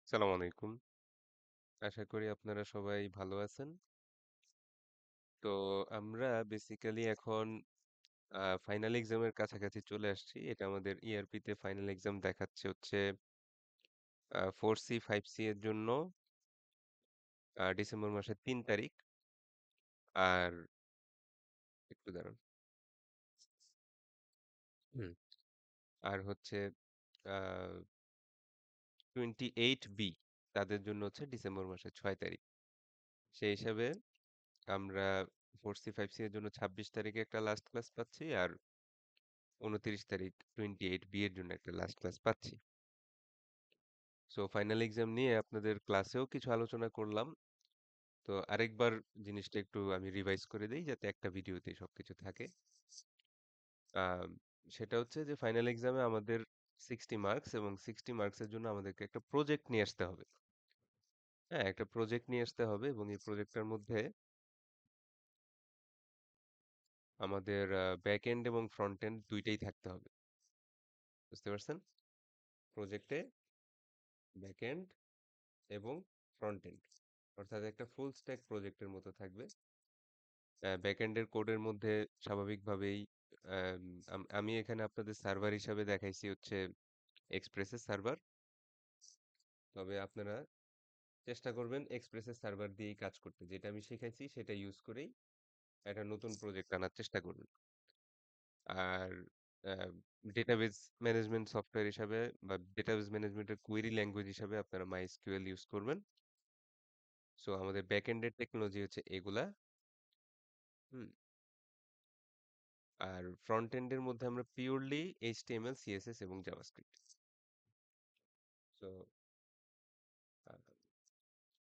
সালাম আলাইকুম। আশা করি আপনারা সবাই ভালো আছেন। তো আমরা বেসিক্যালি এখন ফাইনাল এক্সামের কাছাকাছি চলে আসছি। এটা আমাদের ইআরপি তে ফাইনাল এক্সাম দেখাচ্ছে হচ্ছে 4C 5C এর জন্য ডিসেম্বর মাসের ৩ তারিখ। আর একটু দাঁড়ান। হুম। আর হচ্ছে আ 28B তাদের জন্য হচ্ছে ডিসেম্বর মাসের ৬ তারিখ। সেই হিসাবে আমরা 4C 5C এর জন্য ২৬ তারিখে একটা লাস্ট ক্লাস পাচ্ছি আর ২৯ তারিখ 28B এর জন্য একটা লাস্ট ক্লাস পাচ্ছি। সো ফাইনাল এক্সাম নিয়ে আপনাদের ক্লাসেও কিছু আলোচনা করলাম। তো আরেকবার জিনিসটা একটু আমি রিভাইজ করে দেই যাতে একটা ভিডিওতেই সবকিছু থাকে। আম, সেটা হচ্ছে যে ফাইনাল এক্সামে আমাদের 60 মার্কস এবং 60 মার্কসের জন্য আমাদেরকে একটা প্রজেক্ট নিয়ে আসতে হবে। হ্যাঁ, একটা প্রজেক্ট নিয়ে আসতে হবে এবং এই প্রজেক্টটার মধ্যে আমাদের ব্যাক এন্ড এবং ফ্রন্ট এন্ড দুইটাই থাকতে হবে। বুঝতে পারছেন? প্রজেক্টে ব্যাক এন্ড এবং ফ্রন্ট এন্ড অর্থাৎ একটা ফুল স্ট্যাক প্রজেক্টের মতো থাকবে। ব্যাকএন্ডের কোডের মধ্যে স্বাভাবিকভাবেই আম, আমি এখানে আপনাদের সার্ভার হিসাবে দেখাইছি হচ্ছে এক্সপ্রেসের সার্ভার। তবে আপনারা চেষ্টা করবেন এক্সপ্রেসের সার্ভার দিয়েই কাজ করতে, যেটা আমি শিখাইছি সেটা ইউজ করেই একটা নতুন প্রজেক্ট আনার চেষ্টা করবেন। আর ডেটাবেজ ম্যানেজমেন্ট সফটওয়্যার হিসাবে বা ডেটাবেজ ম্যানেজমেন্টের কোয়েরি ল্যাঙ্গুয়েজ হিসাবে আপনারা মাইএসকিউএল ইউজ করবেন। সো আমাদের ব্যাকএন্ডের টেকনোলজি হচ্ছে এগুলা। হুম। আর ফ্রন্ট এন্ডের মধ্যে আমরা পিওরলি এইচটিএমএল সিএসএস এবং জাভাস্ক্রিপ্ট। সো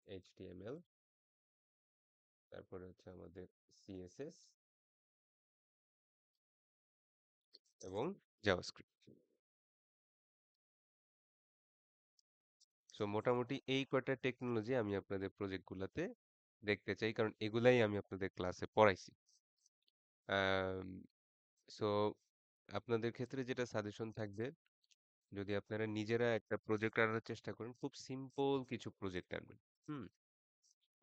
এইচটিএমএল, তারপরে হচ্ছে আমাদের সিএসএস এবং জাভাস্ক্রিপ্ট। সো মোটামুটি এই কয়টা টেকনোলজি আমি আপনাদের প্রজেক্টগুলোতে দেখতে চাই, কারণ এগুলাই আমি আপনাদের ক্লাসে পড়াইছি। সো আপনাদের ক্ষেত্রে যেটা সাজেশন থাকবে, যদি আপনারা নিজেরা একটা প্রজেক্ট আনার চেষ্টা করেন, খুব সিম্পল কিছু প্রজেক্ট আনবেন। হুম।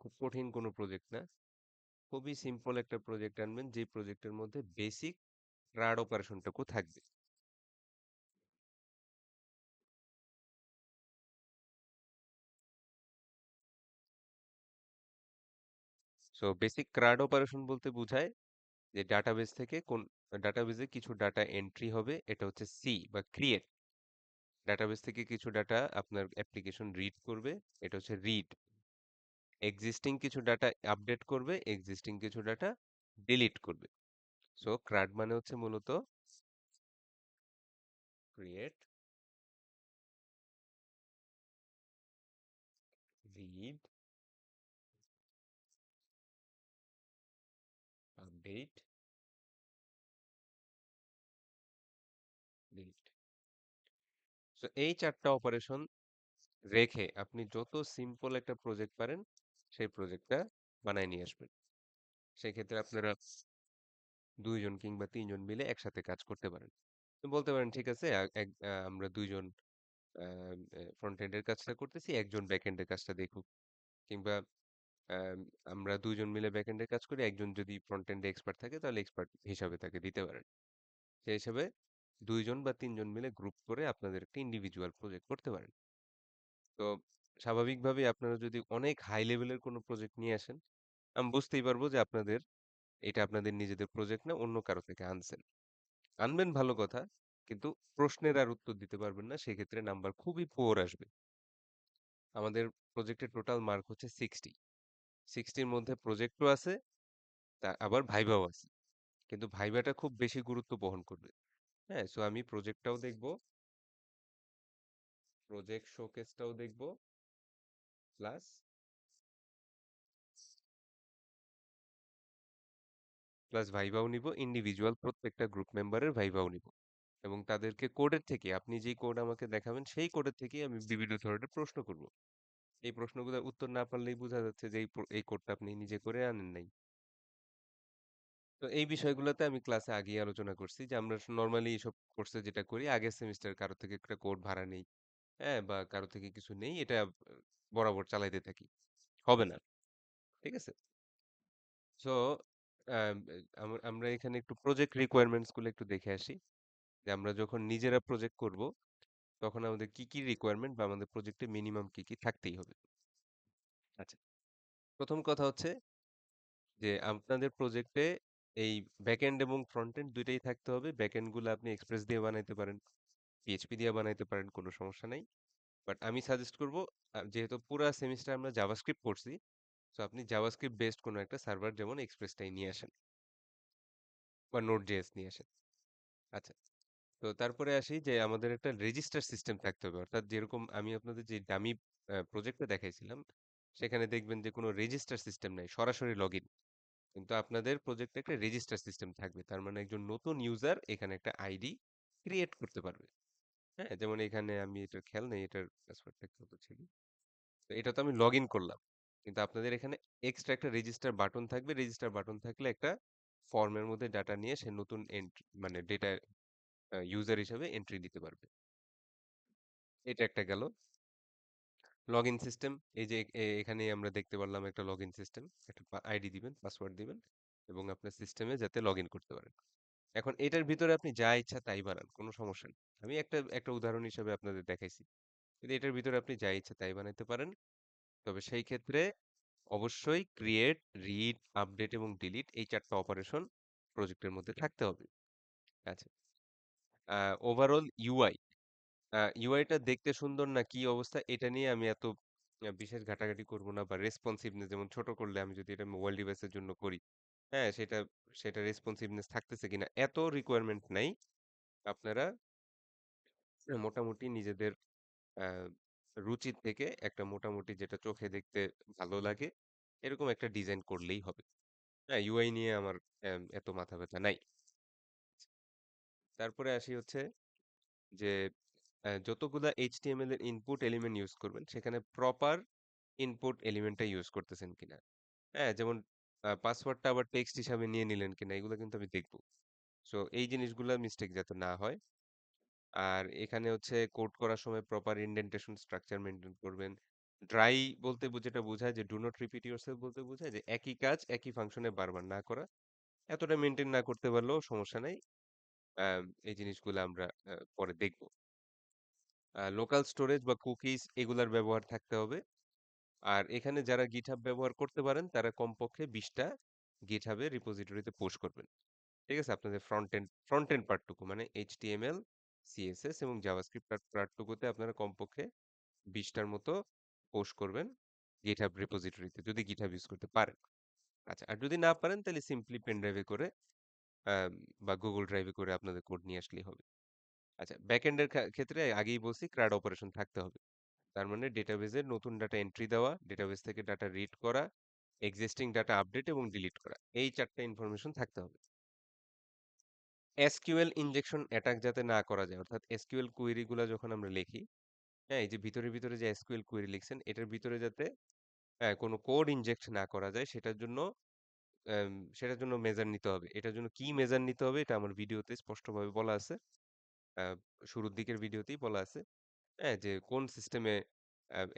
খুব কঠিন কোনো প্রজেক্ট না, খুবই সিম্পল একটা প্রজেক্ট আনবেন যে প্রজেক্টের মধ্যে বেসিক রাড অপারেশনটুকু থাকবে। সো বেসিক ক্রাড অপারেশন বলতে বোঝায় যে ডাটাবেস থেকে কোন ডাটাবেসে কিছু ডাটা এন্ট্রি হবে, এটা হচ্ছে সি বা ক্রিয়েট। ডাটাবেস থেকে কিছু ডাটা আপনার অ্যাপ্লিকেশন রিড করবে, এটা হচ্ছে রিড। এক্সিস্টিং কিছু ডাটা আপডেট করবে, এক্সিস্টিং কিছু ডাটা ডিলিট করবে। সো ক্রাড মানে হচ্ছে মূলত create, read, update, delete. So এই চারটা অপারেশন রেখে আপনি যত সিম্পল একটা প্রজেক্ট পারেন সেই প্রজেক্টটা বানায় নিয়ে আসবেন। সেক্ষেত্রে আপনারা ২ জন কিংবা ৩ জন মিলে একসাথে কাজ করতে পারেন। তো বলতে পারেন ঠিক আছে, আমরা ২ জন আ ফ্রন্ট এন্ড এর কাজটা করতেছি, একজন ব্যাক এন্ড এর কাজটা দেখুক। কিংবা আম আমরা ২ জন মিলে ব্যাক এন্ড এর কাজ করি, একজন যদি ফ্রন্ট এন্ড এ এক্সপার্ট থাকে তাহলে এক্সপার্ট হিসাবে তাকে দিতে পারেন। সেই হিসাবে ২ জন বা ৩ জন মিলে গ্রুপ করে আপনাদের একটা ইন্ডিভিজুয়াল প্রজেক্ট করতে পারেন। তো স্বাভাবিকভাবেই আপনারা যদি অনেক হাই লেভেলের কোনো প্রজেক্ট নিয়ে আসেন, আমি বুঝতেই পারবো যে এটা আপনাদের নিজেদের প্রজেক্ট না, অন্য কারো থেকে আনছেন। আনবেন ভালো কথা, কিন্তু প্রশ্নের আর উত্তর দিতে পারবেন না, সেক্ষেত্রে নাম্বার খুবই পুয়ার আসবে। আমাদের প্রজেক্টের টোটাল মার্ক হচ্ছে 60। 60 এর মধ্যে প্রজেক্টও আছে, আবার ভাইভাও আছে। কিন্তু ভাইভাটা খুব বেশি গুরুত্ব বহন করবে। হ্যাঁ, সো আমি প্রজেক্টটাও দেখব, প্রজেক্ট শোকেসটাও দেখব, প্লাস ভাইভাও নিব, ইন্ডিভিজুয়াল প্রত্যেকটা গ্রুপ মেম্বারের ভাইভাও নিব। এবং তাদেরকে কোডের থেকে, আপনি যেই কোড আমাকে দেখাবেন সেই কোডের থেকেই আমি বিভিন্ন ধরনের প্রশ্ন করব। এই প্রশ্নগুলোর উত্তর না পারলেই বোঝা যাচ্ছে যে এই কোডটা আপনি নিজে করে আনেন নাই। তো এই বিষয়গুলোতে আমি ক্লাসে আগেই আলোচনা করছি যে আমরা নর্মালি এইসব কোর্সে যেটা করি, আগের সেমিস্টার কারো থেকে একটা কোড ভাড়া নেই। হ্যাঁ? বা কারো থেকে কিছু নেই, এটা বরাবর চালাইতে থাকি। হবে না। ঠিক আছে? সো আমরা এখানে একটু প্রজেক্ট রিকোয়ারমেন্টস গুলো একটু দেখে আসি। যে আমরা যখন নিজেরা প্রজেক্ট করব, তখন আমাদের কি, কি রিকোয়ারমেন্ট বা আমাদের প্রজেক্টে মিনিমাম কি, কি থাকতেই হবে। আচ্ছা। ১ম কথা হচ্ছে যে আপনাদের প্রজেক্টে এই ব্যাকএন্ড এবং ফ্রন্ট এন্ড ২ টাই থাকতে হবে। ব্যাকএন্ড গুলো আপনি এক্সপ্রেস দিয়ে বানাইতে পারেন, পিএইচপি দিয়ে বানাইতে পারেন, কোনো সমস্যা নাই। বাট আমি সাজেস্ট করব, যেহেতু পুরা সেমিস্টার আমরা জাভাস্ক্রিপ্ট পড়ছি, সো আপনি জাভাস্ক্রিপ্ট বেসড কোনো একটা সার্ভার যেমন এক্সপ্রেসটাই নিয়ে আসেন বা নোড.জেএস নিয়ে আসেন। আচ্ছা। তো তারপরে আসি যে আমাদের একটা রেজিস্টার সিস্টেম থাকতে হবে। অর্থাৎ যেরকম আমি আপনাদের যে ডামি প্রজেক্টটা দেখাইছিলাম, সেখানে দেখবেন যে কোনো রেজিস্টার সিস্টেম নাই। সরাসরি লগইন। কিন্তু আপনাদের প্রজেক্টে একটা রেজিস্টার সিস্টেম থাকবে। তার মানে একজন নতুন ইউজার এখানে একটা আইডি ক্রিয়েট করতে পারবে। হ্যাঁ? যেমন এখানে আমি এটার খেয়াল নেই এটার পাসওয়ার্ডটা কত ছিল। তো এটা তো আমি লগইন করলাম। কিন্তু আপনাদের এখানে এক্সট্রা একটা রেজিস্টার বাটন থাকবে। রেজিস্টার বাটন থাকলে একটা ফর্মের মধ্যে ডাটা নিয়ে সে নতুন মানে ডেটা ইউজার হিসেবে এন্ট্রি দিতে পারবে। এটা একটা গেল। লগইন সিস্টেম, এই যে এখানেই আমরা দেখতে পারলাম একটা লগইন সিস্টেম। একটা আইডি দিবেন, পাসওয়ার্ড দিবেন এবং আপনার সিস্টেমে যাতে লগইন করতে পারেন। এখন এটার ভিতরে আপনি যা ইচ্ছা তাই বানান, কোনো সমস্যা নেই। আমি একটা একটা উদাহরণ হিসেবে আপনাদের দেখাইছি। কিন্তু এটার ভিতরে আপনি যা ইচ্ছা তাই বানাইতে পারেন। তবে সেই ক্ষেত্রে অবশ্যই ক্রিয়েট, রিড, আপডেট এবং ডিলিট এই ৪ টা অপারেশন প্রজেক্টের মধ্যে থাকতে হবে। আচ্ছা। ওভারঅল ইউআই, ইউআইটা দেখতে সুন্দর না কি অবস্থা এটা নিয়ে আমি এত বিশেষ ঘাটাঘাটি করব না, বা রেসপন্সিভনেস যেমন ছোট করলে আমি যদি এটা মোবাইল ডিভাইসের জন্য করি, হ্যাঁ? সেটা সেটা রেসপন্সিভনেস থাকতেছে কিনা এত রিকোয়ারমেন্ট নাই। আপনারা মোটামুটি নিজেদের আ রুচির থেকে একটা মোটামুটি যেটা চোখে দেখতে ভালো লাগে, এরকম একটা ডিজাইন করলেই হবে। হ্যাঁ? ইউআই নিয়ে আমার এত মাথা ব্যাথা নাই। তারপরে আসি হচ্ছে যে যতগুলা HTML এর ইনপুট এলিমেন্ট ইউজ করবেন, সেখানে প্রপার ইনপুট এলিমেন্টটা ইউজ করতেছেন কিনা। হ্যাঁ? যেমন পাসওয়ার্ডটা আবার টেক্সট হিসাবে নিয়ে নিলেন কিনা, এগুলো কিন্তু আমি দেখব। সো এই জিনিসগুলা মিস্টেক যাতে না হয়। আর এখানে হচ্ছে কোড করার সময় প্রপার ইনডেন্টেশন স্ট্রাকচার মেইনটেইন করবেন। ড্রাই বলতে যেটা বোঝায় যে ডু নট রিপিট ইউরসেলফ বলতে বোঝায় যে একই কাজ একই ফাংশনে বারবার না করা। এতটা মেইনটেইন না করতে পারলেও সমস্যা নাই। এই জিনিসগুলো আমরা পরে দেখব। লোকাল স্টোরেজ বা কুকিজ এগুলার ব্যবহার থাকতে হবে। আর এখানে যারা GitHub ব্যবহার করতে পারেন তারা কমপক্ষে ২০ টা GitHub এর রিপোজিটরিতে পোস্ট করবেন। ঠিক আছে? আপনাদের ফ্রন্ট এন্ড পার্টটুকু মানে HTML, CSS এবং জাভাস্ক্রিপ্ট পার্টটুকুতে আপনারা কমপক্ষে ২০ টার মতো পোস্ট করবেন GitHub রিপোজিটরিতে, যদি GitHub ইউজ করতে পারেন। আচ্ছা, আর যদি না পারেন তাহলে সিম্পলি পেন ড্রাইভে করে আম বা Google ড্রাইভে করে আপনাদের কোড নিয়ে আসলেই হবে। আচ্ছা, ব্যাকএন্ড এর ক্ষেত্রে আগেই বলছি CRUD অপারেশন থাকতে হবে। তার মানে ডেটাবেজে নতুন ডাটা এন্ট্রি দেওয়া, ডেটাবেস থেকে ডাটা রিড করা, এক্সিস্টিং ডাটা আপডেট এবং ডিলিট করা। এই ৪ টা ইনফরমেশন থাকতে হবে। SQL ইনজেকশন অ্যাটাক যাতে না করা যায়, অর্থাৎ SQL কুয়েরি গুলা যখন আমরা লিখি, হ্যাঁ? এই যে ভিতরে যে SQL কুয়েরি লিখছেন, এটার ভিতরে যাতে কোনো কোড ইনজেক্ট না করা যায় অ্যাম সেটার জন্য মেজার নিতে হবে। এটার জন্য কি মেজার নিতে হবে এটা আমার ভিডিওতে স্পষ্টভাবে বলা আছে। আ শুরুর দিকের ভিডিওতেই বলা আছে। হ্যাঁ? যে কোন সিস্টেমে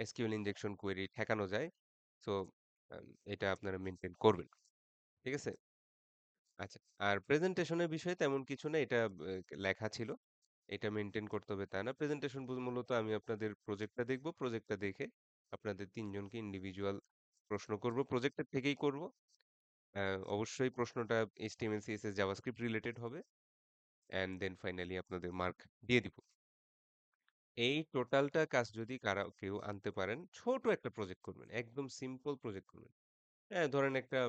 SQL ইনজেকশন কোয়েরি ঠেকানো যায়। সো আম এটা আপনারা মেইনটেইন করবেন। ঠিক আছে? আচ্ছা। আর প্রেজেন্টেশনের বিষয়ে তেমন কিছু না। এটা লেখা ছিল। এটা মেইনটেইন করতে হবে তা না। প্রেজেন্টেশন মূলত আমি আপনাদের প্রজেক্টটা দেখব। প্রজেক্টটা দেখে আপনাদের ৩ জনকে ইন্ডিভিজুয়াল প্রশ্ন করব। প্রজেক্টের থেকেই করব। অ্যা অবশ্যই প্রশ্নটা HTML, CSS, JavaScript রিলেটেড হবে। অ্যান্ড দেন ফাইনালি আপনাদের মার্ক দিয়ে দিব। এই টোটালটা কাজ যদি কেউ আনতে পারেন, ছোট একটা প্রজেক্ট করবেন। একদম সিম্পল প্রজেক্ট করবেন। হ্যাঁ, ধরেন একটা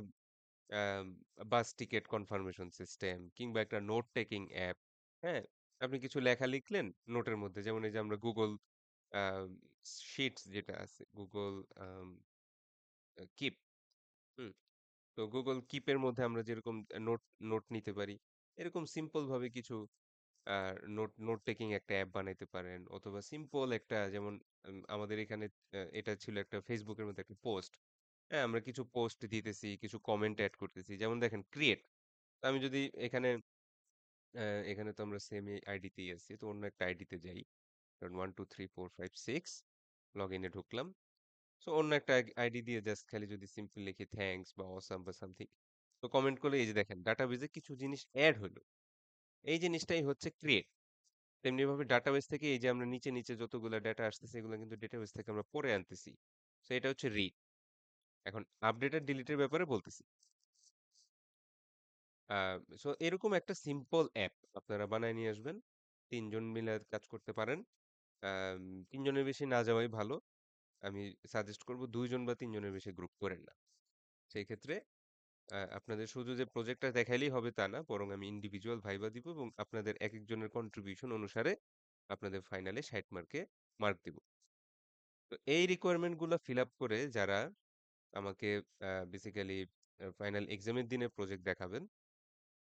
আম বাস টিকেট কনফার্মেশন সিস্টেম কিংবা একটা নোট টেকিং অ্যাপ। হ্যাঁ? আপনি কিছু লেখা লিখলেন নোটের মধ্যে। যেমন এই যে আমরা Google আম শিটস যেটা আছে, Google কিপ। হুম? তো Google কিপ এর মধ্যে আমরা যেরকম নোট নোট নিতে পারি। এরকম সিম্পল ভাবে কিছু আ নোট টেকিং একটা অ্যাপ বানাইতে পারেন, অথবা সিম্পল একটা যেমন আমাদের এখানে এটা ছিল একটা Facebook এর মধ্যে একটা পোস্ট। হ্যাঁ? আমরা কিছু পোস্ট দিতেছি, কিছু কমেন্ট এড করতেছি। যেমন দেখেন ক্রিয়েট। আমি যদি এখানে এখানে তো আমরা সেম আইডিতেই আছি। তো অন্য একটা আইডিতে যাই। ধরুন 1 2 3 4 5 6 লগইনে ঢুকলাম। সো অন্য একটা আইডি দিয়ে জাস্ট খালি যদি সিম্পল লিখি থ্যাঙ্কস বা অসাম বা সামথিং। তো কমেন্ট করলে এই যে দেখেন ডাটাবেজে কিছু জিনিস এড হলো। এই জিনিসটাই হচ্ছে ক্রিয়েট। তেমনিভাবে ডাটাবেস থেকে এই যে আমরা নিচে যতগুলা ডেটা আসতেছে এগুলো কিন্তু ডেটাবেস থেকে আমরা পড়ে আনতেছি। সো এটা হচ্ছে রিড। এখন আপডেট আর ডিলিটের ব্যাপারে বলতেছি। আ সো এরকম একটা সিম্পল অ্যাপ আপনারা বানায় নিয়ে আসবেন। ৩ জন মিলে কাজ করতে পারেন। আম ৩ জনের বেশি না যাওয়াই ভালো। আমি সাজেস্ট করব ২ জন বা ৩ জনের বেশি গ্রুপ কইরেন না। সেই ক্ষেত্রে আপনাদের শুধু যে প্রজেক্টটা দেখাইলেই হবে তা না। বরং আমি ইন্ডিভিজুয়াল ভাইবা দিব এবং আপনাদের একেকজনের কন্ট্রিবিউশন অনুসারে আপনাদের ফাইনালে ৬০ মার্কে মার্ক দিব। তো এই রিকোয়ারমেন্ট গুলা ফিল আপ করে যারা আমাকে বেসিক্যালি ফাইনাল এক্সামের দিনে প্রজেক্ট দেখাবেন,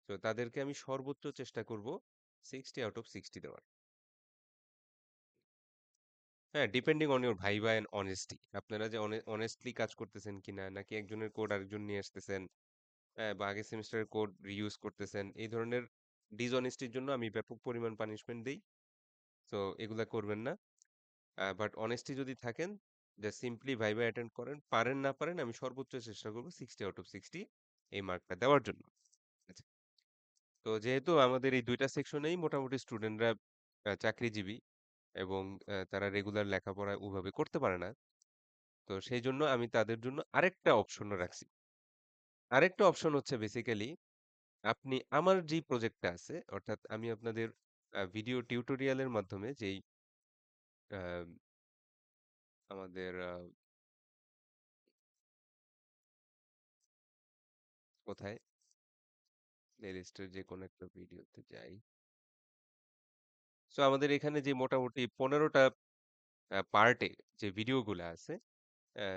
তো তাদেরকে আমি সর্বোচ্চ চেষ্টা করব 60 আউট অফ 60 দেওয়ার। হ্যাঁ, depending on your viva and honesty. আপনারা যে অনেস্টলি কাজ করতেছেন কিনা, নাকি একজনের কোড আরেকজন নিয়ে আসতেছেন, হ্যাঁ, বা আগের সেমিস্টারের কোড রিইউজ করতেছেন। এই ধরনের ডিসঅনেস্টির জন্য আমি ব্যাপক পরিমাণ পানিশমেন্ট দেই। সো এগুলা করবেন না। বাট অনেস্টি যদি থাকেন, জাস্ট সিম্পলি ভাইবা অ্যাটেন্ড করেন। পারেন না পারেন আমি সর্বোচ্চ চেষ্টা করব 60 আউট অফ 60 এই মার্কটা দেওয়ার জন্য। আচ্ছা। তো যেহেতু আমাদের এই ২ টা সেকশনেই মোটামুটি স্টুডেন্টরা চাকরিজীবী এবং তারা রেগুলার লেখাপড়া ওভাবে করতে পারে না। তো সেইজন্য আমি তাদের জন্য আরেকটা অপশনও রাখছি। আরেকটা অপশন হচ্ছে বেসিক্যালি আপনি আমার যেই প্রজেক্টটা আছে, অর্থাৎ আমি আপনাদের ভিডিও টিউটোরিয়ালের মাধ্যমে যেই আ আমাদের কোথায়? প্লেলিস্টের যেকোনো একটা ভিডিওতে যাই। সো আমাদের এখানে যে মোটামুটি ১৫ টা পার্টে যে ভিডিওগুলা আছে, অ্যা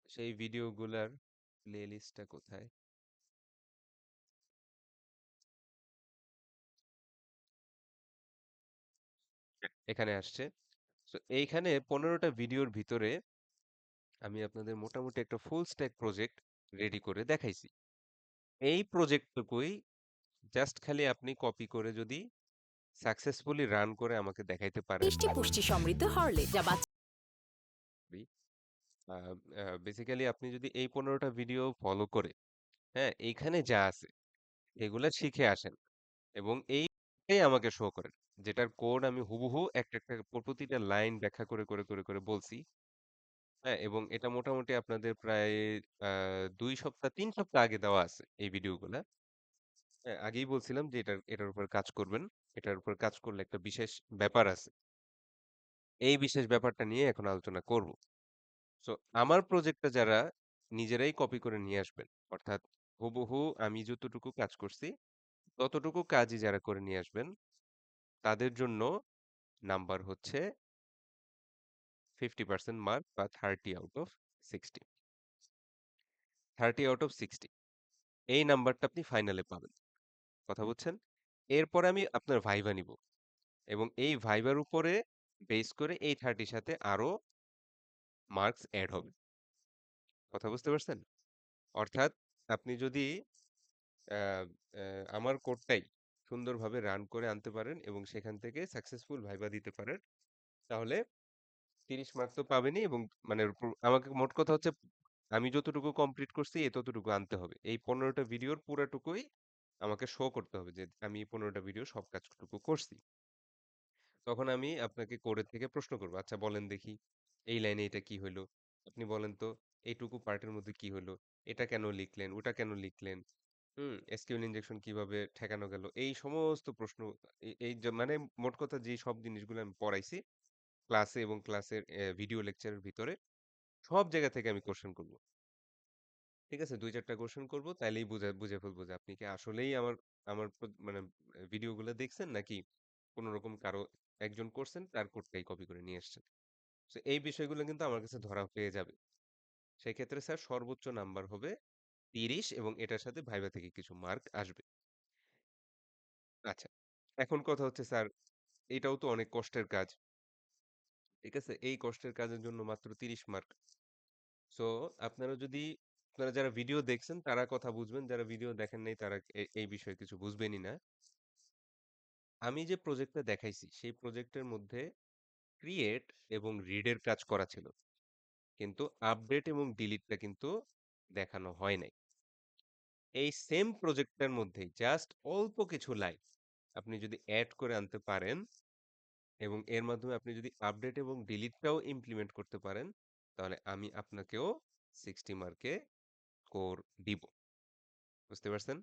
সেই ভিডিওগুলার প্লেলিস্টটা কোথায়? এখানে আসছে। সো এইখানে ১৫ টা ভিডিওর ভিতরে আমি আপনাদের মোটামুটি একটা ফুল স্ট্যাক প্রজেক্ট রেডি করে দেখাইছি। এই প্রজেক্টটুকুই জাস্ট খালি আপনি কপি করে যদি সাকসেসফুলি রান করে আমাকে দেখাইতে পারেন মিষ্টি এবং পুষ্টি সমৃদ্ধ হরলিক্স যা আ বেসিক্যালি আপনি যদি এই ১৫ টা ভিডিও ফলো করে, হ্যাঁ? এইখানে যা আছে এগুলা শিখে আসেন এবং এইটাই আমাকে শো করেন। যেটার কোড আমি হুবহু একটা প্রতিটা লাইন ব্যাখ্যা করে বলছি। হ্যাঁ? এবং এটা মোটামুটি আপনাদের প্রায় আ ২ সপ্তাহ ৩ সপ্তাহ আগে দেওয়া আছে এই ভিডিওগুলা। হ্যাঁ, আগেই বলছিলাম যে এটার উপর কাজ করবেন। এটার উপর কাজ করলে একটা বিশেষ ব্যাপার আছে। এই বিশেষ ব্যাপারটা নিয়ে এখন আলোচনা করব। সো আমার প্রজেক্টটা যারা নিজেরাই কপি করে নিয়ে আসবেন, অর্থাৎ হুবহু আমি যতটুকু কাজ করছি, ততটুকু কাজই যারা করে নিয়ে আসবেন, তাদের জন্য নাম্বার হচ্ছে 50% মার্ক বা 30 আউট অফ 60। 30 আউট অফ 60 এই নাম্বারটা আপনি ফাইনালে পাবেন। কথা বুঝছেন? এরপরে আমি আপনার ভাইভা নিব এবং এই ভাইবার উপরে বেস করে এই 30 সাথে আরো মার্কস এড হবে। কথা বুঝতে পারছেন? অর্থাৎ আপনি যদি আ অ্যা আমার কোডটাই সুন্দরভাবে রান করে আনতে পারেন এবং সেখান থেকে সাকসেসফুল ভাইবা দিতে পারেন, তাহলে ৩০ মার্ক তো পাবেনই এবং মানে আমাকে মোট কথা হচ্ছে আমি যতটুকু কমপ্লিট করছি ততটুকু আনতে হবে। এই ১৫ টা ভিডিওর পুরাটুকুই আমাকে শো করতে হবে যে আমি এই ১৫ টা ভিডিও সব কাজটুকু করছি। তখন আমি আপনাকে কোডের থেকে প্রশ্ন করব। আচ্ছা বলেন দেখি, এই লাইনে এটা কি হইল? আপনি বলেন তো এইটুকু পার্টের মধ্যে কি হইল? এটা কেন লিখলেন? ওটা কেন লিখলেন? এসকিউএল ইনজেকশন কিভাবে ঠেকানো গেল? এই সমস্ত প্রশ্ন এই যে মানে মোট কথা যে সব জিনিসগুলো আমি পড়াইছি ক্লাসে এবং ক্লাসের ভিডিও লেকচারের ভিতরে সব জায়গা থেকে আমি কোয়েশ্চেন করব। ঠিক আছে? ২-৪ টা কোয়েশ্চেন করব তাইলেই বুঝে ফেলবো যে আপনি কি আসলেই আমার আমার মানে ভিডিওগুলো দেখছেন নাকি কোন রকম কারো একজন করছেন তার কোডটাই কপি করে নিয়ে আসছেন। সো এই বিষয়গুলো কিন্তু আমার কাছে ধরা পেয়ে যাবে। সেক্ষেত্রে স্যার সর্বোচ্চ নাম্বার হবে ৩০ এবং এটার সাথে ভাইভা থেকে কিছু মার্ক আসবে। আচ্ছা। এখন কথা হচ্ছে স্যার এটাও তো অনেক কষ্টের কাজ। ঠিক আছে? এই কষ্টের কাজের জন্য মাত্র ৩০ মার্ক। সো আপনারা যারা ভিডিও দেখছেন তারা কথা বুঝবেন। যারা ভিডিও দেখেন নাই তারা এই বিষয়ে কিছু বুঝবেনই না। আমি যে প্রজেক্টটা দেখাইছি সেই প্রজেক্টের মধ্যে ক্রিয়েট এবং রিডের কাজ করা ছিল। কিন্তু আপডেট এবং ডিলিটটা কিন্তু দেখানো হয় নাই। এই সেম প্রজেক্টটার মধ্যেই জাস্ট অল্প কিছু লাইন আপনি যদি এড করে আনতে পারেন এবং এর মাধ্যমে আপনি যদি আপডেট এবং ডিলিটটাও ইমপ্লিমেন্ট করতে পারেন, তাহলে আমি আপনাকেও 60 মার্কে স্কোর দিব। বুঝতে পারছেন?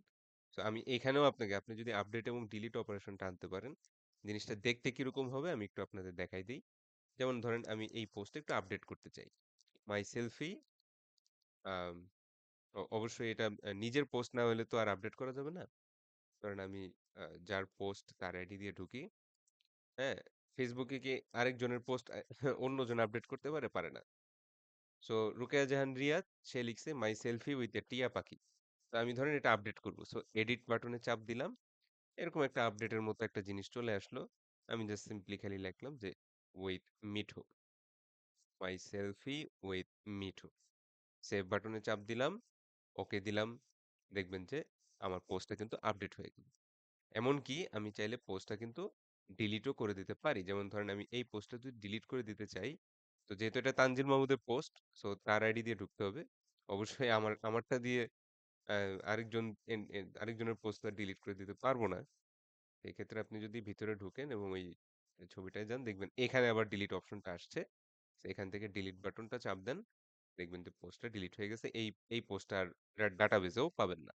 সো আমি এখানেও আপনাকে আপনি যদি আপডেট এবং ডিলিট অপারেশনটা আনতে পারেন, জিনিসটা দেখতে কিরকম হবে আমি একটু আপনাদের দেখাই দিই। যেমন ধরেন আমি এই পোস্টে একটু আপডেট করতে চাই। মাই সেলফি আম অবশ্যই এটা নিজের পোস্ট না হলে তো আর আপডেট করা যাবে না। ধরেন আমি যার পোস্ট তার আইডি দিয়ে ঢুকি। হ্যাঁ? ফেসবুকে কি আরেকজনের পোস্ট অন্যজন আপডেট করতে পারে? পারে না। সো রুকেয়া জাহান রিয়া সে লিখছে মাই সেলফি উইথ এ টিয়া পাখি। তো আমি ধরেন এটা আপডেট করব। সো এডিট বাটনে চাপ দিলাম। এরকম একটা আপডেটের মতো একটা জিনিস চলে আসলো। আমি জাস্ট সিম্পলি খালি লিখলাম যে with Mithu. My selfie with Mithu. Save বাটনে চাপ দিলাম, ওকে দিলাম। দেখবেন যে আমার পোস্টটা কিন্তু আপডেট হয়ে গেল। এমনকি আমি চাইলে পোস্টটা কিন্তু ডিলিটও করে দিতে পারি। যেমন ধরেন আমি এই পোস্টটা যদি ডিলিট করে দিতে চাই, তো যেহেতু এটা তানজিল মাহমুদের পোস্ট, সো তার আইডি দিয়ে ঢুকতে হবে। অবশ্যই আমারটা দিয়ে আ আরেকজন আরেকজনের পোস্ট ডিলিট করে দিতে পারবো না। এক্ষেত্রে আপনি যদি ভিতরে ঢুকেন এবং ওই ছবিটায় যান দেখবেন এখানে আবার ডিলিট অপশনটা আসছে। তো এখান থেকে ডিলিট বাটনটা চাপ দেন। দেখবেন যে পোস্টটা ডিলিট হয়ে গেছে। এই পোস্টটা আর ডাটাবেজেও পাবেন না।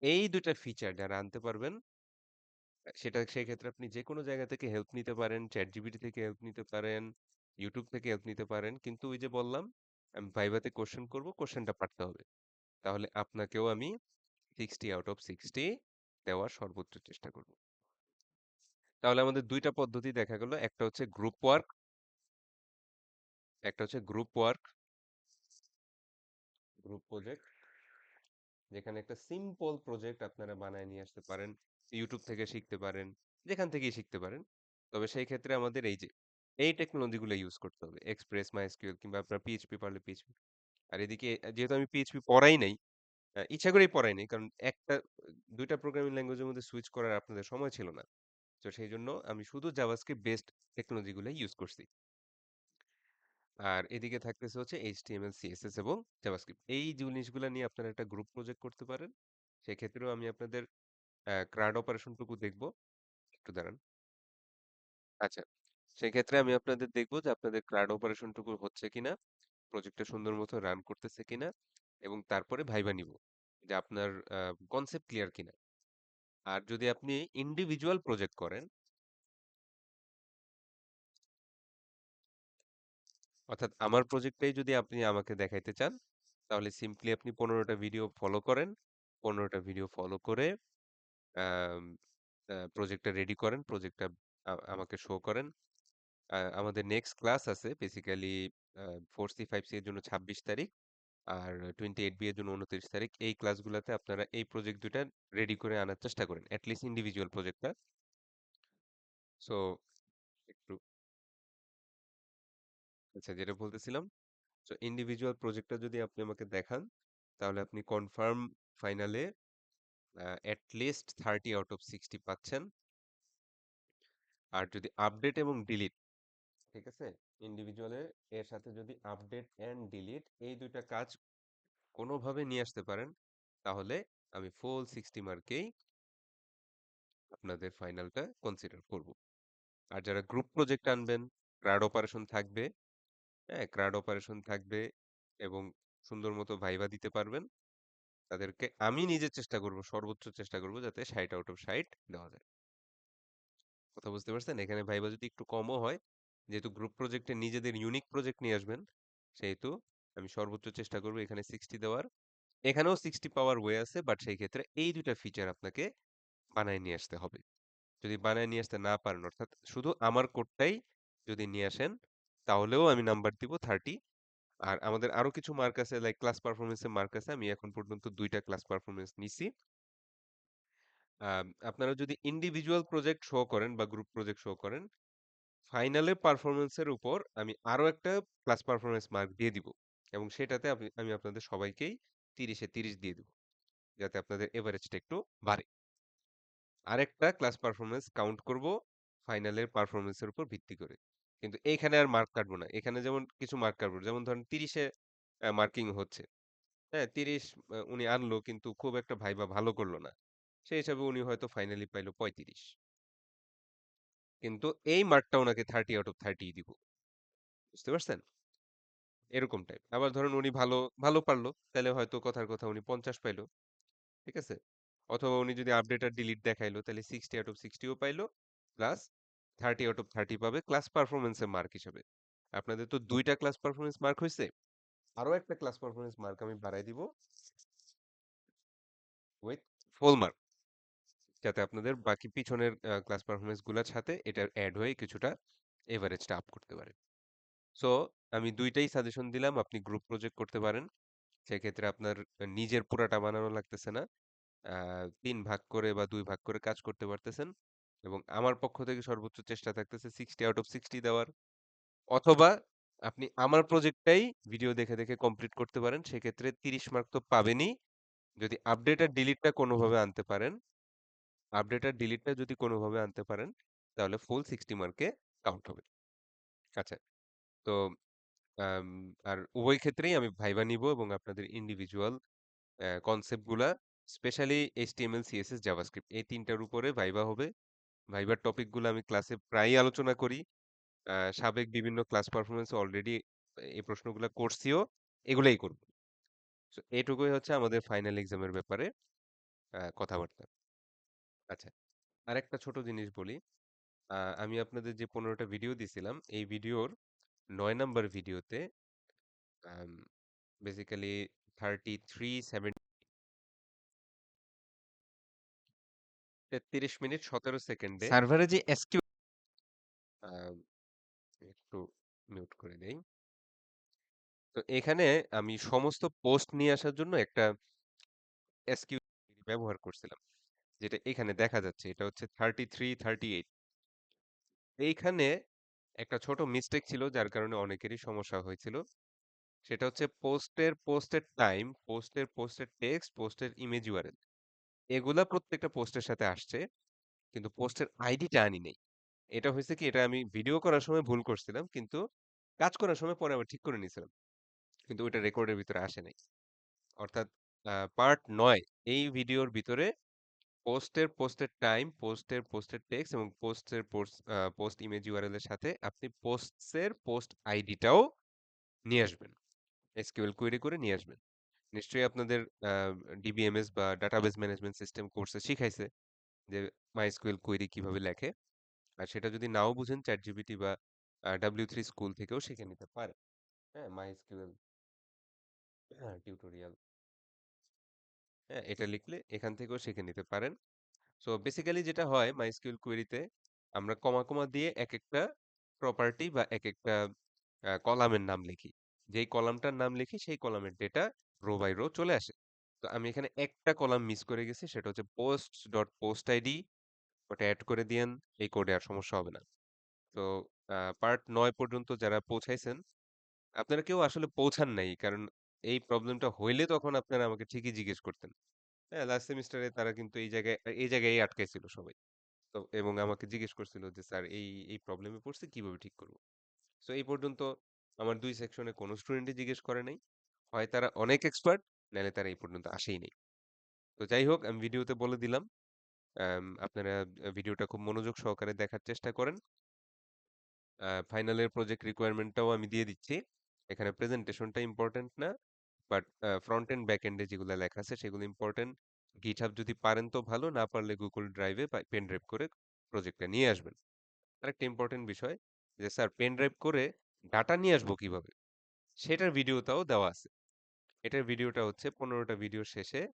এই ২ টা ফিচার যারা আনতে পারবেন সেক্ষেত্রে আপনি যেকোনো জায়গা থেকে হেল্প নিতে পারেন। ChatGPT থেকে হেল্প নিতে পারেন, YouTube থেকে হেল্প নিতে পারেন। কিন্তু ওই যে বললাম, আমি ভাইভাতে কোয়েশ্চেন করব, কোয়েশ্চেনটা পারতে হবে। তাহলে আপনাকেও আমি 60 আউট অফ 60 দেওয়ার সর্বোচ্চ চেষ্টা করব। তাহলে আমাদের ২ টা পদ্ধতি দেখা গেল। একটা হচ্ছে গ্রুপ ওয়ার্ক, একটা হচ্ছে গ্রুপ প্রজেক্ট, যেখানে একটা সিম্পল প্রজেক্ট আপনারা বানায় নিয়ে আসতে পারেন। YouTube থেকে শিখতে পারেন, যেখান থেকেই শিখতে পারেন। তবে সেই ক্ষেত্রে আমাদের এই যে এই টেকনোলজি গুলো ইউজ করতে হবে। এক্সপ্রেস, মাইএসকিউএল কিংবা আপনার PHP পারলে PHP। আর এদিকে যেহেতু আমি PHP পড়াই নাই, ইচ্ছা করেই পড়াই নাই। কারণ ২ টা প্রোগ্রামিং ল্যাঙ্গুয়েজের মধ্যে সুইচ করার আপনাদের সময় ছিল না। তো সেইজন্য আমি শুধু জাভাস্ক্রিপ্ট বেসড টেকনোলজি গুলাই ইউজ করছি। আর এদিকে থাকতেছে হচ্ছে HTML, CSS এবং জাভাস্ক্রিপ্ট। এই জিনিসগুলা নিয়ে আপনারা একটা গ্রুপ প্রজেক্ট করতে পারেন। সেক্ষেত্রেও আমি আপনাদের CRUD অপারেশনটুকু দেখব। একটু দাঁড়ান। আচ্ছা। সেক্ষেত্রে আমি আপনাদের দেখব যে আপনাদের CRUD অপারেশনটুকু হচ্ছে কিনা, প্রজেক্টটা সুন্দর মতো রান করতেছে কিনা এবং তারপরে ভাইবা নিব। যে আপনার কনসেপ্ট ক্লিয়ার কিনা। আর যদি আপনি ইন্ডিভিজুয়াল প্রজেক্ট করেন, অর্থাৎ আমার প্রজেক্টটাই যদি আপনি আমাকে দেখাইতে চান, তাহলে সিম্পলি আপনি ১৫ টা ভিডিও ফলো করেন। ১৫ টা ভিডিও ফলো করে আম প্রজেক্টটা রেডি করেন। প্রজেক্টটা আমাকে শো করেন। আমাদের নেক্সট ক্লাস আছে বেসিক্যালি 4C 5C এর জন্য ২৬ তারিখ আর 28B এর জন্য ২৯ তারিখ। এই ক্লাসগুলাতে আপনারা এই প্রজেক্ট ২ টা রেডি করে আনার চেষ্টা করেন। এট লিস্ট ইন্ডিভিজুয়াল প্রজেক্টটা। সো একটু আচ্ছা যেটা বলতেছিলাম, সো ইন্ডিভিজুয়াল প্রজেক্টটা যদি আপনি আমাকে দেখান, তাহলে আপনি কনফার্ম ফাইনালে এট লিস্ট 30 আউট অফ 60 পাচ্ছেন। আর যদি আপডেট এবং ডিলিট, ঠিক আছে? ইন্ডিভিজুয়ালে এর সাথে যদি আপডেট এন্ড ডিলিট এই ২ টা কাজ কোনোভাবে নিয়ে আসতে পারেন, তাহলে আমি ফুল 60 মার্কেই আপনাদের ফাইনালটা কনসিডার করব। আর যারা গ্রুপ প্রজেক্ট আনবেন, ক্রাউড অপারেশন থাকবে, হ্যাঁ? ক্রাউড অপারেশন থাকবে এবং সুন্দর মতো ভাইবা দিতে পারবেন। তাদেরকে আমি নিজে চেষ্টা করব, সর্বোচ্চ চেষ্টা করব যাতে ৬০ আউট অফ ৬০ দেওয়া যায়। কথা বুঝতে পারছেন? এখানে ভাইবা যদি একটু কমও হয়, যেহেতু গ্রুপ প্রজেক্টে নিজেদের ইউনিক প্রজেক্ট নিয়ে আসবেন, সেহেতু আমি সর্বোচ্চ চেষ্টা করব এখানে 60 দেওয়ার। এখানেও 60 পাওয়ার ওয়ে আছে, বাট সেই ক্ষেত্রে এই ২ টা ফিচার আপনাকে বানায় নিয়ে আসতে হবে। যদি বানায় নিয়ে আসতে না পারেন, অর্থাৎ শুধু আমার কোডটাই যদি নিয়ে আসেন, তাহলেও আমি নাম্বার দিব 30। আর আমাদের আরো কিছু মার্ক আছে, লাইক ক্লাস পারফরম্যান্স এর মার্ক আছে। আমি এখন পর্যন্ত ২ টা ক্লাস পারফরম্যান্স নিছি। আপনারা যদি ইন্ডিভিজুয়াল প্রজেক্ট শো করেন বা গ্রুপ প্রজেক্ট শো করেন, ফাইনালে পারফরম্যান্স এর উপর আমি আরো একটা ক্লাস পারফরম্যান্স মার্ক দিয়ে দিব। এবং সেটাতে আমি আপনাদের সবাইকেই ৩০ এ ৩০ দিয়ে দিব। যাতে আপনাদের এভারেজটা একটু বাড়ে। আরেকটা ক্লাস পারফরম্যান্স কাউন্ট করব ফাইনালের পারফরম্যান্সের উপর ভিত্তি করে। কিন্তু এইখানে আর মার্ক কাটবো না। এখানে যেমন কিছু মার্ক কাটবো। যেমন ধরেন ৩০ এ মার্কিং হচ্ছে। হ্যাঁ? ৩০ উনি আনলো কিন্তু খুব একটা ভাইবা ভালো করল না। সেই হিসাবে উনি হয়তো ফাইনালি পাইলো ৩৫। কিন্তু এই মার্কটা উনাকে 30 আউট অফ 30 দিব। বুঝতে পারছেন? এরকম টাইপ। আবার ধরুন উনি ভালো পারলো, তাইলে হয়তো কথার কথা উনি ৫০ পাইলো। ঠিক আছে? অথবা উনি যদি আপডেট আর ডিলিট দেখাইলো তাহলে 60 আউট অফ 60 ও পাইলো। প্লাস 30 আউট অফ 30 পাবে ক্লাস পারফরম্যান্স এর মার্ক হিসেবে। আপনাদের তো ২ টা ক্লাস পারফরম্যান্স মার্ক হইছে। আরো একটা ক্লাস পারফরম্যান্স মার্ক আমি বাড়ায় দিব উইথ ফুল মার্ক। যাতে আপনাদের বাকি পিছনের ক্লাস পারফরম্যান্স গুলার সাথে এটা এড হয়ে কিছুটা এভারেজটা আপ করতে পারে। সো আমি ২ টাই সাজেশন দিলাম। আপনি গ্রুপ প্রজেক্ট করতে পারেন। সেক্ষেত্রে আপনার নিজের পুরাটা বানানো লাগতেছে না। ৩ ভাগ করে বা ২ ভাগ করে কাজ করতে পারতেছেন। এবং আমার পক্ষ থেকে সর্বোচ্চ চেষ্টা থাকতেছে 60 আউট অফ 60 দেওয়ার। অথবা আপনি আমার প্রজেক্টটাই ভিডিও দেখে, দেখে কমপ্লিট করতে পারেন। সেক্ষেত্রে ৩০ মার্ক তো পাবেনই। যদি আপডেট আর ডিলিটটা কোনোভাবে আনতে পারেন, আপডেট আর ডিলিটটা যদি কোনোভাবে আনতে পারেন, তাহলে ফুল 60 মার্কে কাউন্ট হবে। আচ্ছা, তো আম আর উভয় ক্ষেত্রেই আমি ভাইবা নিবো এবং আপনাদের ইন্ডিভিজুয়াল কনসেপ্ট গুলা স্পেশালি HTML, CSS, জাভাস্ক্রিপ্ট এই ৩ টার উপরে ভাইবা হবে। ভাইবার টপিক গুলো আমি ক্লাসে প্রায়ই আলোচনা করি। সাবেক বিভিন্ন ক্লাস পারফরম্যান্স অলরেডি এই প্রশ্নগুলা করছিও, এগুলাই করব। সো এটুকুই হচ্ছে আমাদের ফাইনাল এক্সামের ব্যাপারে কথাবার্তা। আচ্ছা, আরেকটা ছোট জিনিস বলি। আমি আপনাদের যে ১৫ টা ভিডিও দিছিলাম, এই ভিডিওর ৯ নাম্বার ভিডিওতে আম বেসিক্যালি 33 মিনিট ১৭ সেকেন্ডে সার্ভারে যে এসকিউ আম একটু মিউট করে দেই। তো এখানে আমি সমস্ত পোস্ট নিয়ে আসার জন্য একটা এসকিউ ব্যবহার করছিলাম। যেটা এখানে দেখা যাচ্ছে। এটা হচ্ছে 33, 38 এইখানে একটা ছোট মিস্টেক ছিল যার কারণে অনেকেরই সমস্যা হয়েছিল। সেটা হচ্ছে পোস্টের টাইম, পোস্টের টেক্সট, পোস্টের ইমেজ ইউআরএল এগুলা প্রত্যেকটা পোস্টের সাথে আসছে। কিন্তু পোস্টের আইডিটা আনি নাই। এটা হইছে কি এটা আমি ভিডিও করার সময় ভুল করছিলাম। কিন্তু কাজ করার সময় পরে আবার ঠিক করে নিয়েছিলাম। কিন্তু ওইটা রেকর্ডের ভিতরে আসে নাই। অর্থাৎ পার্ট ৯ এই ভিডিওর ভিতরে পোস্টের টাইম, পোস্টের টেক্সট এবং পোস্ট ইমেজ ইউআরএল এর সাথে আপনি পোস্ট আইডিটাও নিয়ে আসবেন। এসকিউএল কোয়েরি করে নিয়ে আসবেন। নিশ্চয়ই আপনাদের আ ডিবিএমএস বা ডাটাবেস ম্যানেজমেন্ট সিস্টেম কোর্সে শিখাইছে যে MySQL কোয়েরি কিভাবে লেখে। আর সেটা যদি নাও বুঝেন ChatGPT বা W3 স্কুল থেকেও শিখে নিতে পারেন। হ্যাঁ? MySQL টিউটোরিয়াল হ্যাঁ? এটা লিখলে এখান থেকেও শিখে নিতে পারেন। সো বেসিক্যালি যেটা হয় MySQL কোয়েরিতে আমরা কমা দিয়ে একেকটা প্রপার্টি বা একেকটা কলামের নাম লিখি। যেই কলামটার নাম লিখি সেই কলামের ডেটা রো বাই রো চলে আসে। তো আমি এখানে একটা কলাম মিস করে গেছি সেটা হচ্ছে post.postid ওটা এড করে দিয়েন। এই কোডে আর সমস্যা হবে না। তো পার্ট ৯ পর্যন্ত যারা পৌঁছাইছেন, আপনারা কেউ আসলে পৌঁছান নাই। কারণ এই প্রবলেমটা হইলে তখন আপনারা আমাকে ঠিকই জিজ্ঞেস করতেন। হ্যাঁ? লাস্ট সেমিস্টারে তারা কিন্তু এই জায়গায় আটকাইছিল সবাই। তো এবং আমাকে জিজ্ঞেস করছিল যে, "স্যার এই প্রবলেমে পড়ছি কিভাবে ঠিক করব?" সো এই পর্যন্ত আমার ২ সেকশনে কোন স্টুডেন্টই জিজ্ঞেস করে নাই। হয় তারা অনেক এক্সপার্ট, নাইলে তারা এই পর্যন্ত আসেই নাই। তো যাই হোক আমি ভিডিওতে বলে দিলাম। আপনারা ভিডিওটা খুব মনোযোগ সহকারে দেখার চেষ্টা করেন। ফাইনালের প্রজেক্ট রিকোয়ারমেন্টটাও আমি দিয়ে দিচ্ছি। এখানে প্রেজেন্টেশনটা ইম্পোর্টেন্ট না। বাট ফ্রন্ট এন্ড ব্যাক এন্ডে যেগুলা লেখা আছে সেগুলো ইম্পোর্টেন্ট। GitHub যদি পারেন তো ভালো, না পারলে Google ড্রাইভে বা পেন ড্রাইভ করে প্রজেক্টটা নিয়ে আসবেন। আরেকটা ইম্পোর্টেন্ট বিষয় যে স্যার পেন ড্রাইভ করে ডাটা নিয়ে আসবো কিভাবে? সেটার ভিডিওটাও দেওয়া আছে। এটার ভিডিওটা হচ্ছে ১৫ টা ভিডিও শেষে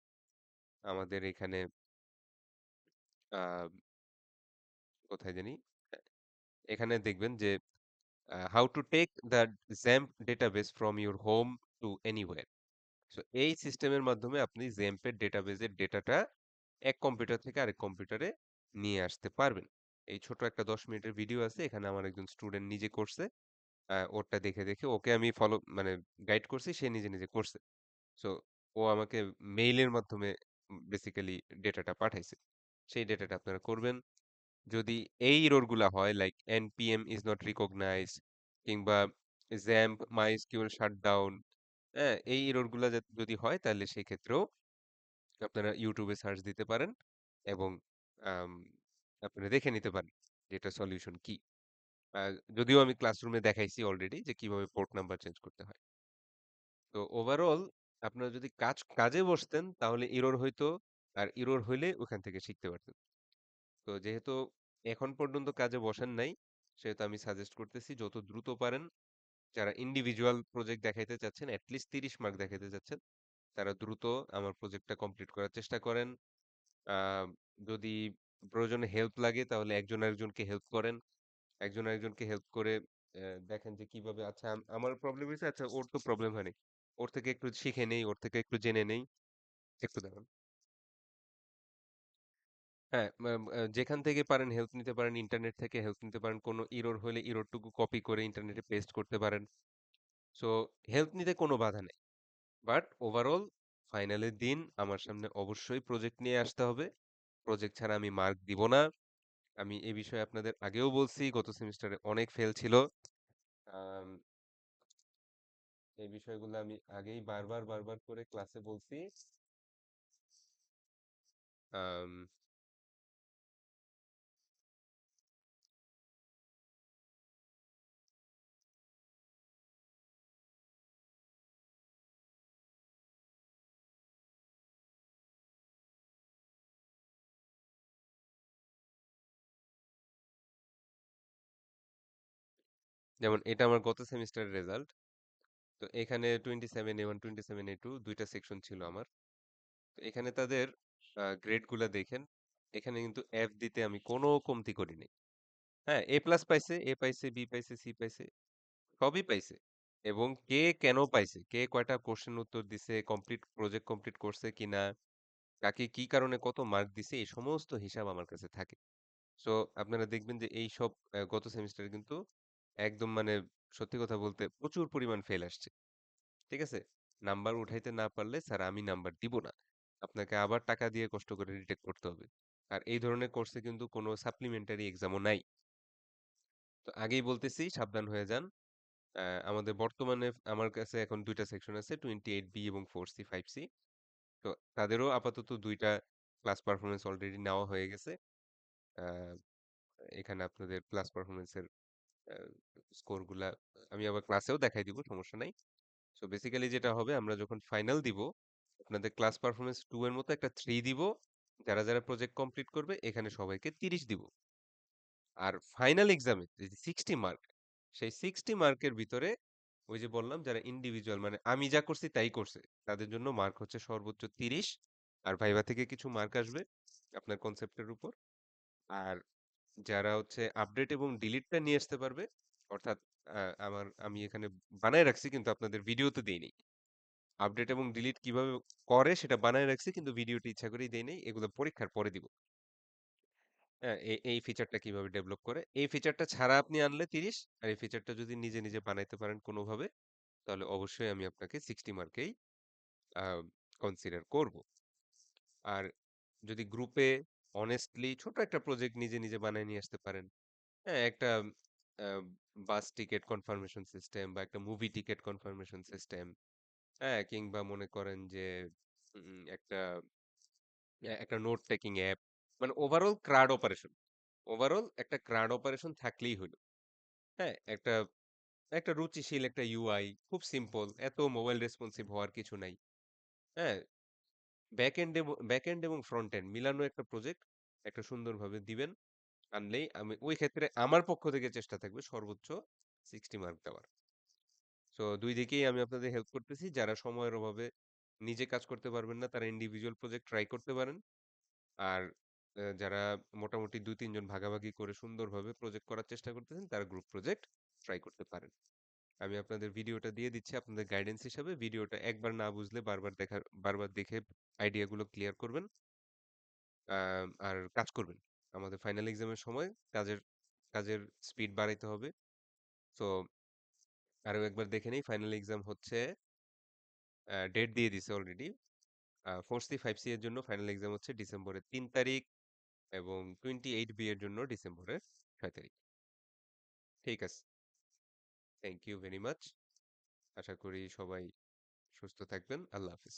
আমাদের এখানে আ কোথায় জানি? এখানে দেখবেন যে how to take the XAMPP database from your home to anywhere. So এই সিস্টেমের মাধ্যমে আপনি XAMPP এর ডেটাবেজের ডেটাটা এক কম্পিউটার থেকে আরেক কম্পিউটারে নিয়ে আসতে পারবেন। এই ছোট একটা ১০ মিনিটের ভিডিও আছে। এখানে আমার একজন স্টুডেন্ট নিজে করছে। ওরটা দেখে ওকে আমি মানে গাইড করছি, সে নিজে করছে। সো ও আমাকে মেইলের মাধ্যমে বেসিক্যালি ডেটাটা পাঠাইছে। সেই ডেটাটা আপনারা করবেন। যদি এই এরর গুলা হয় like npm is not recognized কিংবা XAMPP MySQL shutdown, হ্যাঁ? এই এরর গুলা যদি হয় তাহলে সেই ক্ষেত্রেও আপনারা YouTube এ সার্চ দিতে পারেন এবং আম আপনারা দেখে নিতে পারেন যে এটার সলিউশন কি। আ যদিও আমি ক্লাসরুমে দেখাইছি অলরেডি যে কিভাবে পোর্ট নাম্বার চেঞ্জ করতে হয়। তো ওভারঅল আপনারা যদি কাজে বসতেন তাহলে এরর হইতো। আর এরর হইলে ওখান থেকে শিখতে পারতেন। তো যেহেতু এখন পর্যন্ত কাজে বসেন নাই, সেহেতু আমি সাজেস্ট করতেছি যত দ্রুত পারেন যারা ইন্ডিভিজুয়াল প্রজেক্ট দেখাইতে চাচ্ছেন, এট লিস্ট ৩০ মার্ক দেখাইতে চাচ্ছেন, তারা দ্রুত আমার প্রজেক্টটা কমপ্লিট করার চেষ্টা করেন। আ যদি প্রয়োজনে হেল্প লাগে তাহলে একজন আরেকজনকে হেল্প করেন। একজন আরেকজনকে হেল্প করে দেখেন যে কিভাবে আচ্ছা আমার প্রবলেম হইছে, আচ্ছা ওর তো প্রবলেম হয়নি। ওর থেকে একটু শিখে নেই, ওর থেকে একটু জেনে নেই। একটু দাঁড়ান। হ্যাঁ, যেখান থেকে পারেন হেল্প নিতে পারেন, ইন্টারনেট থেকে হেল্প নিতে পারেন। কোনো এরর হলে এররটুকু কপি করে ইন্টারনেটে পেস্ট করতে পারেন। সো হেল্প নিতে কোনো বাধা নেই। বাট ওভারঅল ফাইনালের দিন আমার সামনে অবশ্যই প্রজেক্ট নিয়ে আসতে হবে। প্রজেক্ট ছাড়া আমি মার্ক দিব না। আমি এ বিষয়ে আপনাদের আগেও বলছি, গত সেমিস্টারে অনেক ফেল ছিল। আম এই বিষয়গুলো আমি আগেই বারবার করে ক্লাসে বলছি। আম যেমন এটা আমার গত সেমিস্টারের রেজাল্ট। তো এখানে 27A1, 27A2 ২ টা সেকশন ছিল আমার। তো এখানে তাদের গ্রেড গুলা দেখেন। এখানে কিন্তু F দিতে আমি কোনো কমতি করি নাই। হ্যাঁ, A প্লাস পাইছে, A পাইছে, B পাইছে, C পাইছে, সবই পাইছে। এবং কে কেন পাইছে, কে কয়টা কোশ্চেন উত্তর দিছে, প্রজেক্ট কমপ্লিট করছে কিনা, কাকে কি কারণে কত মার্ক দিছে, এই সমস্ত হিসাব আমার কাছে থাকে। সো আপনারা দেখবেন যে এই সব গত সেমিস্টারে কিন্তু একদম মানে সত্যি কথা বলতে প্রচুর পরিমাণ ফেল আসছে। ঠিক আছে? নাম্বার উঠাইতে না পারলে স্যার আমি নাম্বার দিব না। আপনাকে আবার টাকা দিয়ে কষ্ট করে রিটেক করতে হবে। আর এই ধরনের কোর্সে কিন্তু কোনো সাপ্লিমেন্টারি এক্সামও নাই। তো আগেই বলতেছি সাবধান হয়ে যান। আমাদের বর্তমানে আমার কাছে এখন ২ টা সেকশন আছে 28B এবং 4C, 5C। তো তাদেরও আপাতত ২ টা ক্লাস পারফরম্যান্স অলরেডি নেওয়া হয়ে গেছে। আ এখানে আপনাদের ক্লাস পারফরম্যান্স এর আ স্কোর গুলা আমি আবার ক্লাসেও দেখাই দিব, সমস্যা নাই। সো বেসিক্যালি যেটা হবে আমরা যখন ফাইনাল দিব, আপনাদের ক্লাস পারফরম্যান্স 2 এর মতো একটা 3 দিব। যারা প্রজেক্ট কমপ্লিট করবে এখানে সবাইকে 30 দিব। আর ফাইনাল এক্সামে যে 60 মার্ক, সেই 60 মার্কের ভিতরে ওই যে বললাম যারা ইন্ডিভিজুয়াল মানে আমি যা করছি তাই করছে, তাদের জন্য মার্ক হচ্ছে সর্বোচ্চ 30। আর ভাইভা থেকে কিছু মার্ক আসবে আপনার কনসেপ্টের উপর। আর যারা হচ্ছে আপডেট এবং ডিলিটটা নিয়ে আসতে পারবে, অর্থাৎ আমি এখানে বানায় রাখছি কিন্তু আপনাদের ভিডিওতে দেইনি। আপডেট এবং ডিলিট কিভাবে করে সেটা বানায় রাখছি কিন্তু ভিডিওটি ইচ্ছা করেই দেই নাই। এগুলো পরীক্ষার পরে দিব। হ্যাঁ, এই ফিচারটা কিভাবে ডেভেলপ করে। এই ফিচারটা ছাড়া আপনি আনলে 30, আর এই ফিচারটা যদি নিজে বানাইতে পারেন কোনোভাবে, তাহলে অবশ্যই আমি আপনাকে 60 মার্কেই আ কনসিডার করব। আর যদি গ্রুপে অনেস্টলি ছোট একটা প্রজেক্ট নিজে বানায় নিয়ে আসতে পারেন। হ্যাঁ, একটা আ বাস টিকেট কনফার্মেশন সিস্টেম বা একটা মুভি টিকেট কনফার্মেশন সিস্টেম, হ্যাঁ? কিংবা মনে করেন যে একটা নোট টেকিং অ্যাপ। মানে ওভারঅল একটা ক্রাউড অপারেশন থাকলেই হলো। হ্যাঁ? একটা একটা রুচিশীল একটা ইউআই খুব সিম্পল। এত মোবাইল রেসপন্সিভ হওয়ার কিছু নাই। হ্যাঁ? ব্যাক এন্ড এবং ফ্রন্ট এন্ড মিলানো একটা প্রজেক্ট একটা সুন্দরভাবে দিবেন। আনলেই আমি ওই ক্ষেত্রে আমার পক্ষ থেকে চেষ্টা থাকবে সর্বোচ্চ 60 মার্ক দেওয়ার। সো ২ দিকেই আমি আপনাদের হেল্প করতেছি। যারা সময়ের অভাবে নিজে কাজ করতে পারবেন না তারা ইন্ডিভিজুয়াল প্রজেক্ট ট্রাই করতে পারেন। আর যারা মোটামুটি ২-৩ জন ভাগাভাগি করে সুন্দরভাবে প্রজেক্ট করার চেষ্টা করতেছেন তারা গ্রুপ প্রজেক্ট ট্রাই করতে পারেন। আমি আপনাদের ভিডিওটা দিয়ে দিচ্ছি আপনাদের গাইডেন্স হিসাবে। ভিডিওটা একবার না বুঝলে বারবার দেখে আইডিয়াগুলো ক্লিয়ার করবেন। আর কাজ করবেন। আমাদের ফাইনাল এক্সামের সময় কাজের স্পিড বাড়াইতে হবে। সো আরো একবার দেখে নেই ফাইনাল এক্সাম হচ্ছে ডেট দিয়ে দিছে অলরেডি। 4C, 5C এর জন্য ফাইনাল এক্সাম হচ্ছে ডিসেম্বরের ৩ তারিখ এবং 28B এর জন্য ডিসেম্বরের 6 তারিখ। ঠিক আছে। Thank you very much. আশা করি সবাই সুস্থ থাকবেন। আল্লাহ হাফেজ।